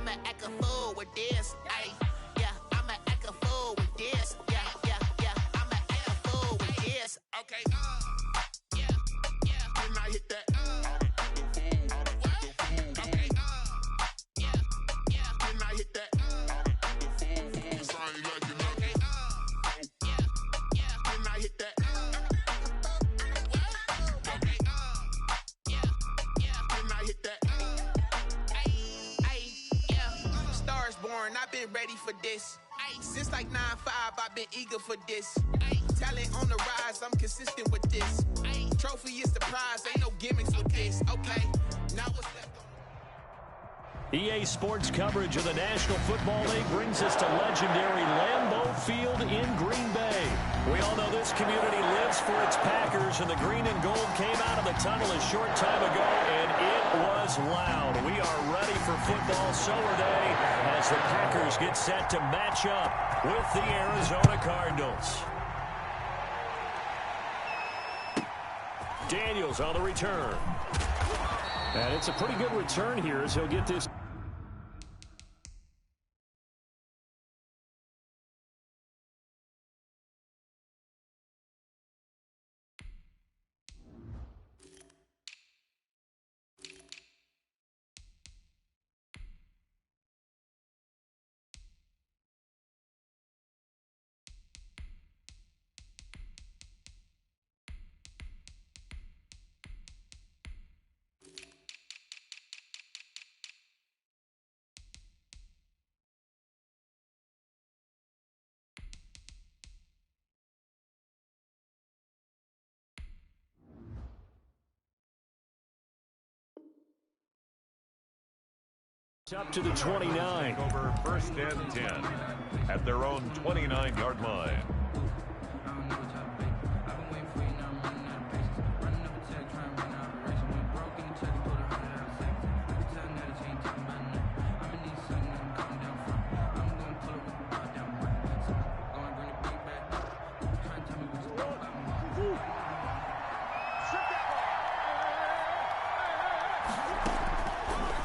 I'ma act a fool with this. Ay, yeah, I'ma act a fool with this. Yeah, I'ma act a fool with this. Okay, yeah, and I hit that. Okay, yeah, and I hit that. Sorry, like you know. Yeah, and I hit that. Okay, yeah, and I hit that. Stars born, I've been ready for this. Since like 9-5, I've been eager for this. Talent on the rise, I'm consistent with this. Trophy is the prize, ain't no gimmicks with this. Okay, now what's that? EA Sports coverage of the National Football League brings us to legendary Lambeau Field in Green Bay. We all know this community lives for its Packers, and the green and gold came out of the tunnel a short time ago, and it was loud. We are ready for football, so are they, as the Packers get set to match up with the Arizona Cardinals. Daniels on the return. And it's a pretty good return here as he'll get this. Up to the 29. Over first and 10 at their own 29-yard line.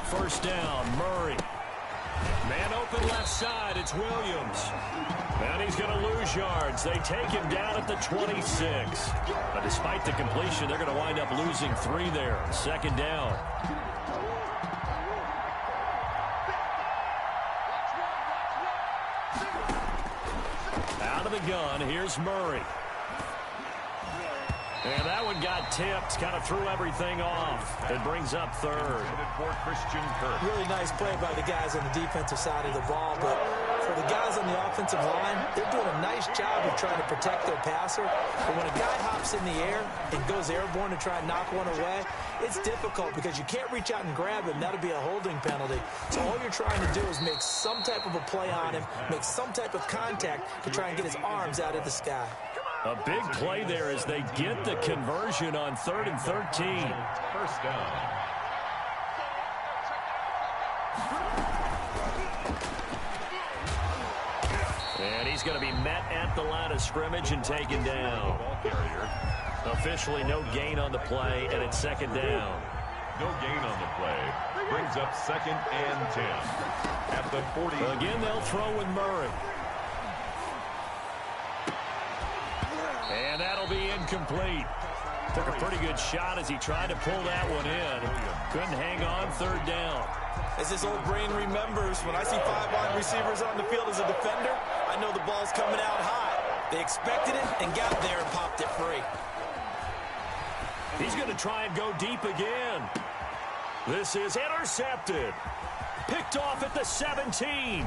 First down, Murray. Man open left side, it's Williams. And he's going to lose yards. They take him down at the 26. But despite the completion, they're going to wind up losing 3 there. Second down. Out of the gun, here's Murray. And that one got tipped, kind of threw everything off. It brings up third. Really nice play by the guys on the defensive side of the ball, but for the guys on the offensive line, they're doing a nice job of trying to protect their passer. But when a guy hops in the air and goes airborne to try and knock one away, it's difficult because you can't reach out and grab him. That'll be a holding penalty. So all you're trying to do is make some type of a play on him, make some type of contact to try and get his arms out of the sky. A big play there as they get the conversion on 3rd and 13. First down. And he's going to be met at the line of scrimmage and taken down. Officially no gain on the play, and it's second down. No gain on the play. Brings up 2nd and 10. At the 40. Again, they'll throw with Murray. And that'll be incomplete. Took a pretty good shot as he tried to pull that one in. Couldn't hang on, 3rd down. As this old brain remembers, when I see 5 wide receivers on the field as a defender, I know the ball's coming out high. They expected it and got there and popped it free. He's going to try and go deep again. This is intercepted. Picked off at the 17.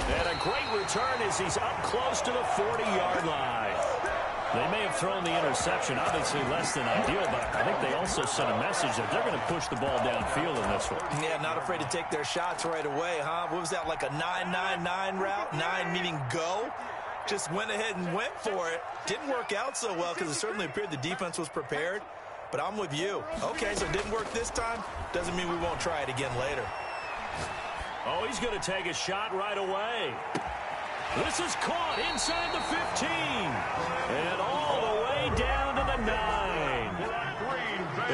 And a great return as he's up close to the 40-yard line. They may have thrown the interception, obviously less than ideal, but I think they also sent a message that they're going to push the ball downfield in this one. Yeah, not afraid to take their shots right away, huh? What was that, like a 9-9-9 route? 9 meaning go? Just went ahead and went for it. Didn't work out so well because it certainly appeared the defense was prepared. But I'm with you. Okay, so it didn't work this time. Doesn't mean we won't try it again later. Oh, he's going to take a shot right away. This is caught inside the 15. And all the way down to the 9.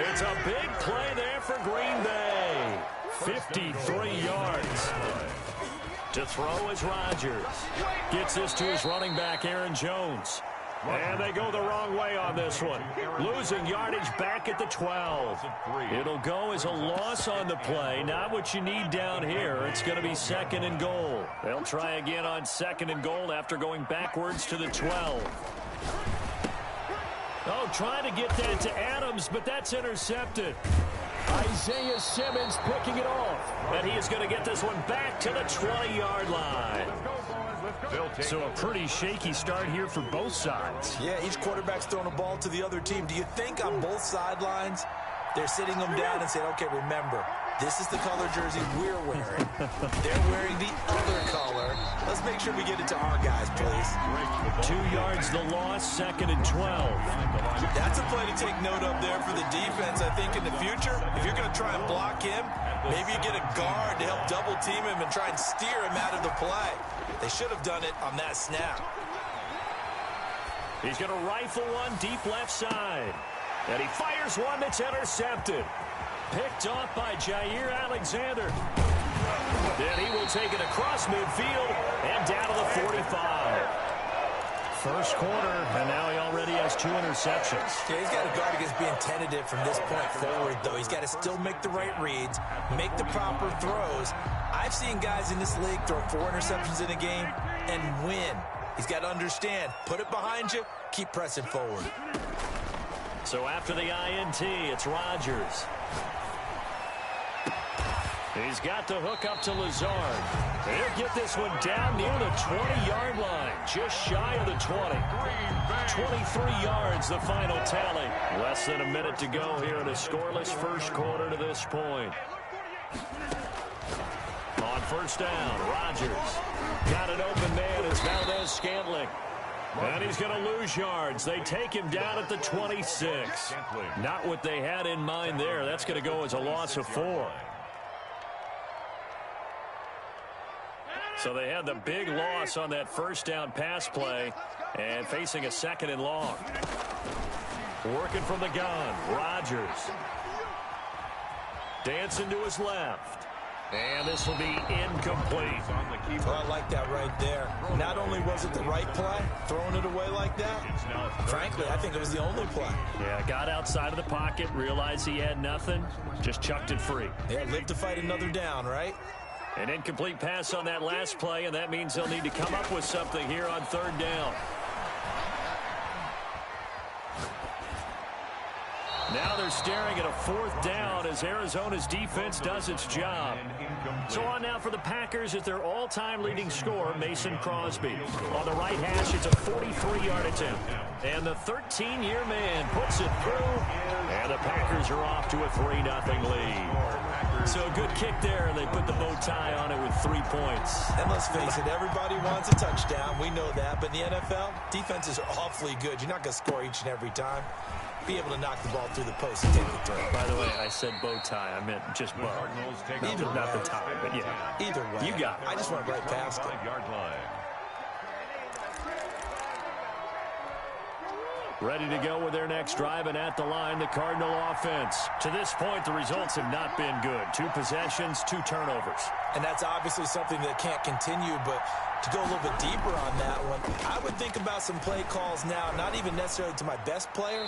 It's a big play there for Green Bay. 53 yards. To throw is Rodgers. Gets this to his running back, Aaron Jones. And they go the wrong way on this one. Losing yardage back at the 12. It'll go as a loss on the play. Not what you need down here. It's going to be 2nd and goal. They'll try again on 2nd and goal after going backwards to the 12. Oh, trying to get that to Adams, but that's intercepted. Isaiah Simmons picking it off. And he is going to get this one back to the 20-yard line. So a pretty shaky start here for both sides. Yeah, each quarterback's throwing a ball to the other team. Do you think on both sidelines they're sitting them down and saying, okay, remember, this is the color jersey we're wearing. They're wearing the other color. Let's make sure we get it to our guys, please. 2 yards the loss, 2nd and 12. That's a play to take note of there for the defense. I think in the future, if you're going to try and block him, maybe you get a guard to help double team him and try and steer him out of the play. They should have done it on that snap. He's going to rifle one deep left side. And he fires one that's intercepted. Picked off by Jair Alexander. Then he will take it across midfield and down to the 45. First quarter, and now he already has 2 interceptions. Yeah, he's got to guard against being tentative from this point forward, though. He's got to still make the right reads, make the proper throws. I've seen guys in this league throw 4 interceptions in a game and win. He's got to understand, put it behind you, keep pressing forward. So after the INT, it's Rodgers. He's got the hook up to Lazard. He'll get this one down near the 20-yard line, just shy of the 20. 23 yards, the final tally. Less than a minute to go here in a scoreless first quarter to this point. On first down, Rodgers. Got an open man. It's Valdez-Scantling. And he's going to lose yards. They take him down at the 26. Not what they had in mind there. That's going to go as a loss of 4. So they had the big loss on that first down pass play and facing a 2nd and long. Working from the gun, Rodgers. Dancing to his left. And this will be incomplete. Well, I like that right there. Not only was it the right play, throwing it away like that, frankly, I think it was the only play. Yeah, got outside of the pocket, realized he had nothing, just chucked it free. Yeah, live to fight another down, right? An incomplete pass on that last play, and that means they'll need to come up with something here on 3rd down. Now they're staring at a 4th down as Arizona's defense does its job. So on now for the Packers is their all-time leading scorer, Mason Crosby. On the right hash, it's a 43-yard attempt. And the 13-year man puts it through, and the Packers are off to a 3-0 lead. So a good kick there, and they put the bow tie on it with 3 points. And let's face it, everybody wants a touchdown. We know that. But in the NFL, defenses are awfully good. You're not going to score each and every time. Be able to knock the ball through the post and take the throw. By the way, I said bow tie. I meant just bow. Not the tie, but yeah. Either way. You got it. I just went right past it. Ready to go with their next drive, and at the line, the Cardinal offense. To this point, the results have not been good. 2 possessions, 2 turnovers. And that's obviously something that can't continue, but to go a little bit deeper on that one, I would think about some play calls now, not even necessarily to my best player,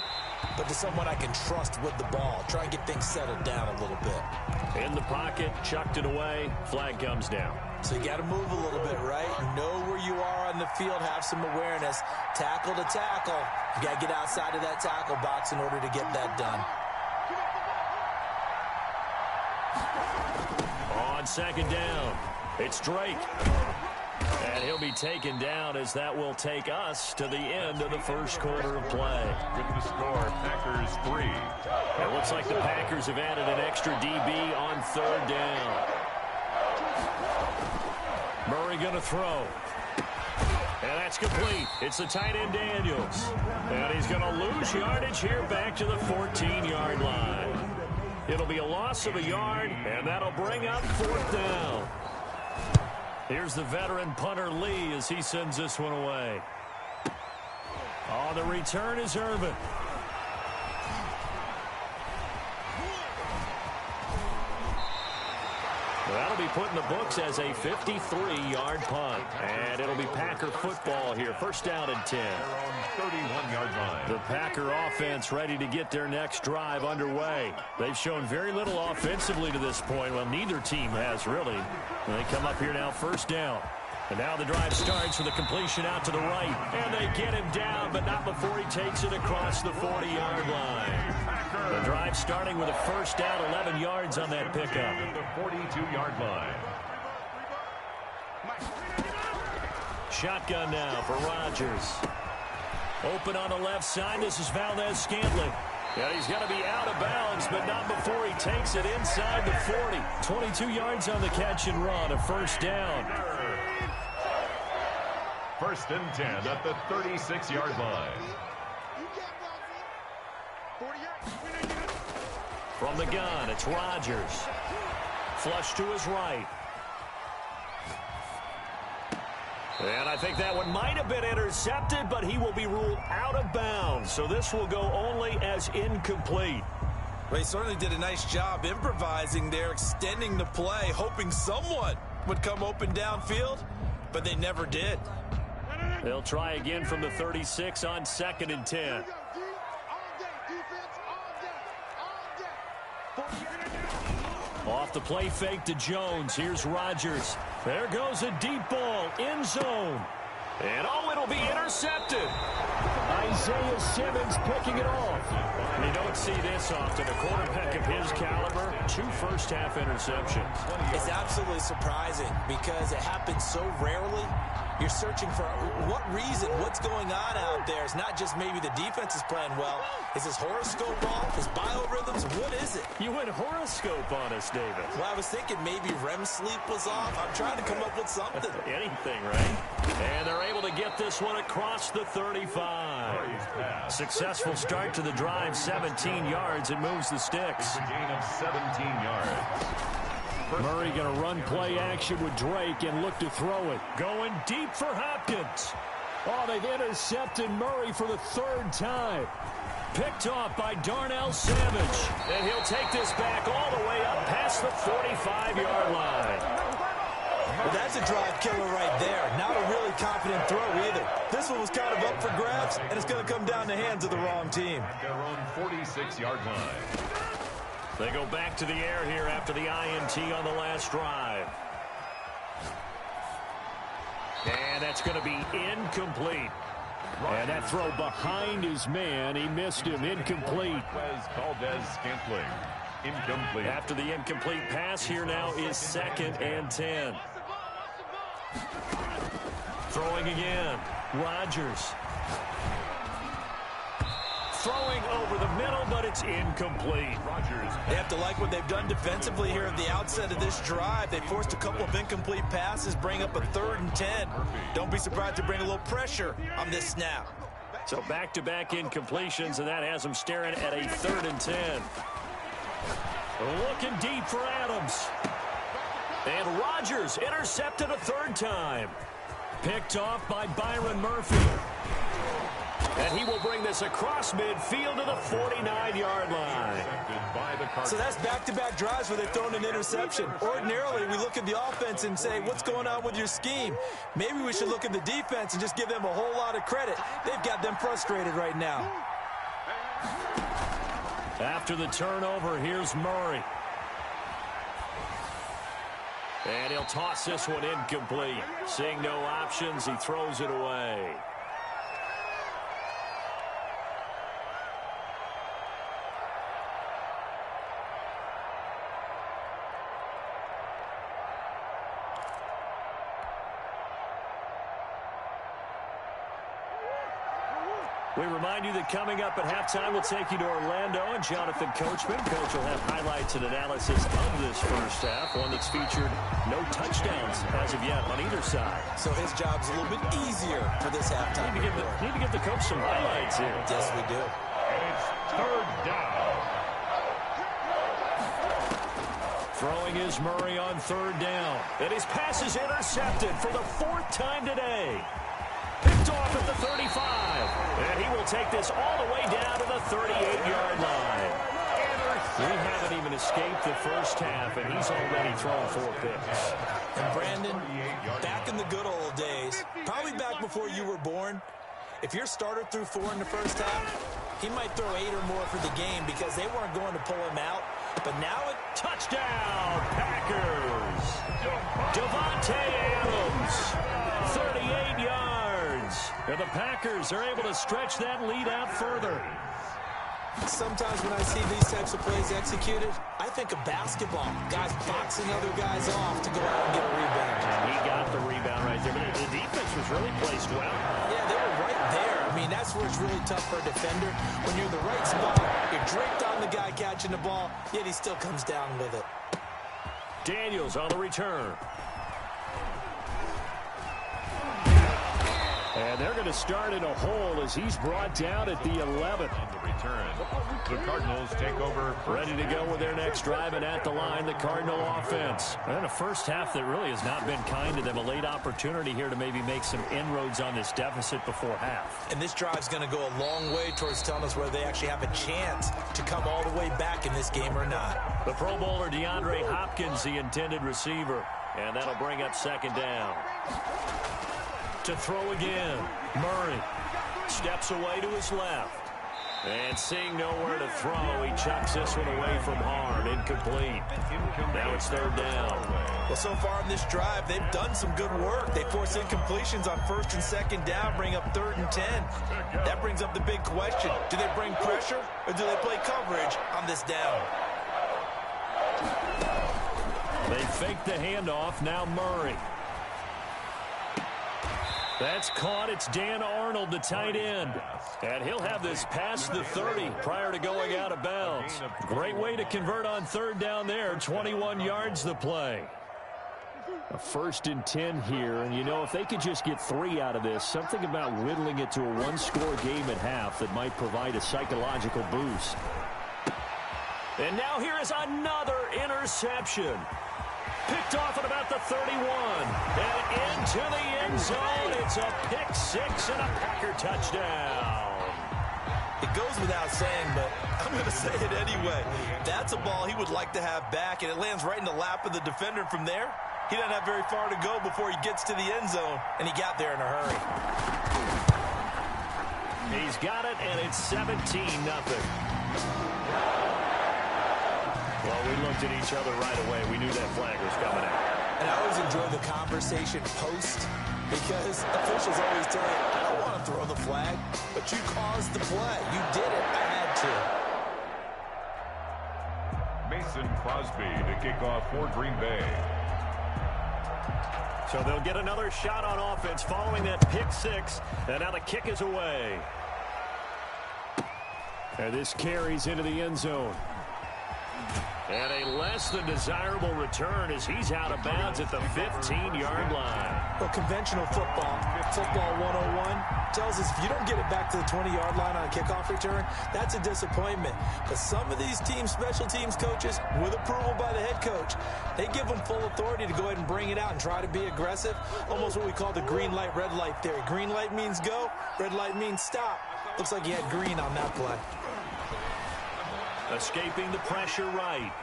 but to someone I can trust with the ball. Try and get things settled down a little bit. In the pocket, chucked it away, flag comes down. So you got to move a little bit, right? Know where you are on the field, have some awareness. Tackle to tackle. You got to get outside of that tackle box in order to get that done. On 2nd down, it's Drake. And he'll be taken down as that will take us to the end of the first quarter of play. With the score, Packers 3. It looks like the Packers have added an extra DB on 3rd down. Murray going to throw. And that's complete. It's the tight end Daniels. And he's going to lose yardage here back to the 14-yard line. It'll be a loss of a yard, and that'll bring up 4th down. Here's the veteran punter Lee as he sends this one away. On the return is Irvin. That'll be put in the books as a 53-yard punt. And it'll be Packer football here. First down and 10. They're on 31-yard line. The Packer offense ready to get their next drive underway. They've shown very little offensively to this point. Well, neither team has really. And they come up here now, first down. And now the drive starts with a completion out to the right. And they get him down, but not before he takes it across the 40-yard line. The drive starting with a first down, 11 yards on that pickup. The 42-yard line. Shotgun now for Rodgers. Open on the left side. This is Valdez-Scantling. Yeah, he's going to be out of bounds, but not before he takes it inside the 40. 22 yards on the catch and run, a first down. First and 10 at the 36-yard line. From the gun, it's Rodgers. Flush to his right. And I think that one might have been intercepted, but he will be ruled out of bounds. So this will go only as incomplete. Well, he certainly did a nice job improvising there, extending the play, hoping someone would come open downfield, but they never did. They'll try again from the 36 on second and 10. Off the play fake to Jones. Here's Rodgers. There goes a deep ball. End zone. And oh, it'll be intercepted. Isaiah Simmons picking it off. You don't see this often. A quarterback of his caliber, 2 first-half interceptions. It's absolutely surprising because it happens so rarely. You're searching for what reason, what's going on out there. It's not just maybe the defense is playing well. Is his horoscope off? His biorhythms? What is it? You went horoscope on us, David. Well, I was thinking maybe REM sleep was off. I'm trying to come up with something. Anything, right? And they're able to get this one across the 35. Successful start to the drive, 17 yards, and moves the sticks. A gain of 17 yards. Murray going to run play action with Drake and look to throw it. Going deep for Hopkins. Oh, they've intercepted Murray for the 3rd time. Picked off by Darnell Savage. And he'll take this back all the way up past the 45-yard line. Well, that's a drive killer right there. Not a really confident throw either. This one was kind of up for grabs, and it's going to come down the hands of the wrong team. Their own 46-yard line. They go back to the air here after the INT on the last drive. And that's going to be incomplete. And that throw behind his man, he missed him. Incomplete. Valdez-Scantling. Incomplete. After the incomplete pass, here now is 2nd and 10. Throwing again. Rodgers. Throwing over the middle, but it's incomplete. Rodgers. They have to like what they've done defensively here at the outset of this drive. They forced a couple of incomplete passes, bring up a 3rd and 10. Don't be surprised to bring a little pressure on this snap. So back-to-back incompletions, and that has them staring at a 3rd and 10. Looking deep for Adams. And Rodgers intercepted a 3rd time. Picked off by Byron Murphy. And he will bring this across midfield to the 49-yard line. So that's back-to-back drives where they've thrown an interception. Ordinarily, we look at the offense and say, what's going on with your scheme? Maybe we should look at the defense and just give them a whole lot of credit. They've got them frustrated right now. After the turnover, here's Murray. And he'll toss this one incomplete. Seeing no options, he throws it away. We remind you that coming up at halftime, we'll take you to Orlando and Jonathan Coachman. Coach will have highlights and analysis of this first half, one that's featured no touchdowns as of yet on either side. So his job's a little bit easier for this halftime. Need to give the coach some highlights here. Yes, we do. And it's 3rd down. Throwing is Murray on 3rd down. And his pass is intercepted for the 4th time today. Picked off at the 35. And he will take this all the way down to the 38-yard line. We haven't even escaped the first half, and he's already thrown 4 picks. And Brandon, back in the good old days, probably back before you were born, if your starter threw 4 in the first half, he might throw 8 or more for the game because they weren't going to pull him out. But now it... Touchdown, Packers! Devontae Adams, 38 yards. And the Packers are able to stretch that lead out further. Sometimes when I see these types of plays executed, I think of basketball. Guys boxing other guys off to go out and get a rebound. And he got the rebound right there. But the defense was really placed well. Yeah, they were right there. I mean, that's where it's really tough for a defender. When you're in the right spot, you're draped on the guy catching the ball, yet he still comes down with it. Daniels on the return. And they're going to start in a hole as he's brought down at the 11th. On the return, the Cardinals take over. Ready to go with their next drive, and at the line, the Cardinal offense. And a first half that really has not been kind to them. A late opportunity here to maybe make some inroads on this deficit before half. And this drive's going to go a long way towards telling us whether they actually have a chance to come all the way back in this game or not. The Pro Bowler DeAndre Hopkins, the intended receiver. And that'll bring up second down. To throw again. Murray steps away to his left. And seeing nowhere to throw, he chucks this one away from harm. Incomplete. Now it's third down. Well, so far in this drive, they've done some good work. They force incompletions on first and second down, bring up 3rd and 10. That brings up the big question. Do they bring pressure or do they play coverage on this down? They fake the handoff. Now Murray. That's caught. It's Dan Arnold, the tight end. And he'll have this past the 30 prior to going out of bounds. Great way to convert on third down there. 21 yards the play. A 1st and 10 here. And, you know, if they could just get 3 out of this, something about whittling it to a 1-score game at half that might provide a psychological boost. And now here is another interception. Picked off at about the 31. And into the end zone. It's a pick 6 and a Packer touchdown. It goes without saying, but I'm going to say it anyway. That's a ball he would like to have back, and it lands right in the lap of the defender. From there, he doesn't have very far to go before he gets to the end zone, and he got there in a hurry. He's got it, and it's 17-0. Well, we looked at each other right away. We knew that flag was coming out. And I always enjoy the conversation post because officials always tell you, I don't want to throw the flag, but you caused the play. You did it. I had to. Mason Crosby to kick off for Green Bay. So they'll get another shot on offense following that pick 6. And now the kick is away. And this carries into the end zone. And a less than desirable return as he's out of bounds at the 15-yard line. Well, conventional football 101, tells us if you don't get it back to the 20-yard line on a kickoff return, that's a disappointment. But some of these teams, special teams coaches, with approval by the head coach, they give them full authority to go ahead and bring it out and try to be aggressive. Almost what we call the green light, red light theory. Green light means go, red light means stop. Looks like he had green on that play. Escaping the pressure right.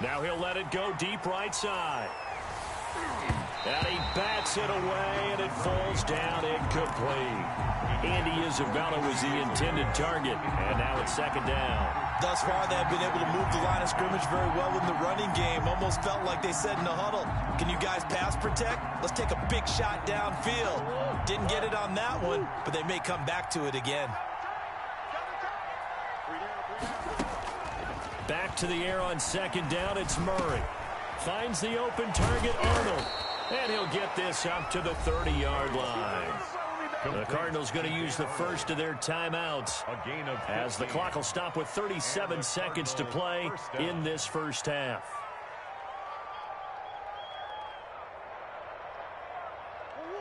Now he'll let it go deep right side. And he bats it away, and it falls down incomplete. Andy Isabella was the intended target, and now it's second down. Thus far, they've been able to move the line of scrimmage very well in the running game. Almost felt like they said in the huddle, can you guys pass protect? Let's take a big shot downfield. Didn't get it on that one, but they may come back to it again. Back to the air on second down, it's Murray. Finds the open target, Arnold. And he'll get this up to the 30-yard line. The Cardinals going to use the first of their timeouts as the clock will stop with 37 seconds to play in this first half.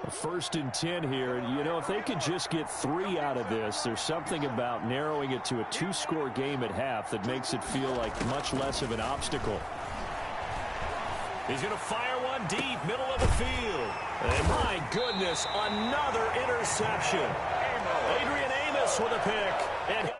A 1st and 10 here. And, you know, if they could just get 3 out of this, there's something about narrowing it to a 2-score game at half that makes it feel like much less of an obstacle. He's going to fire one deep, middle of the field. And my goodness, another interception. Adrian Amos with a pick. And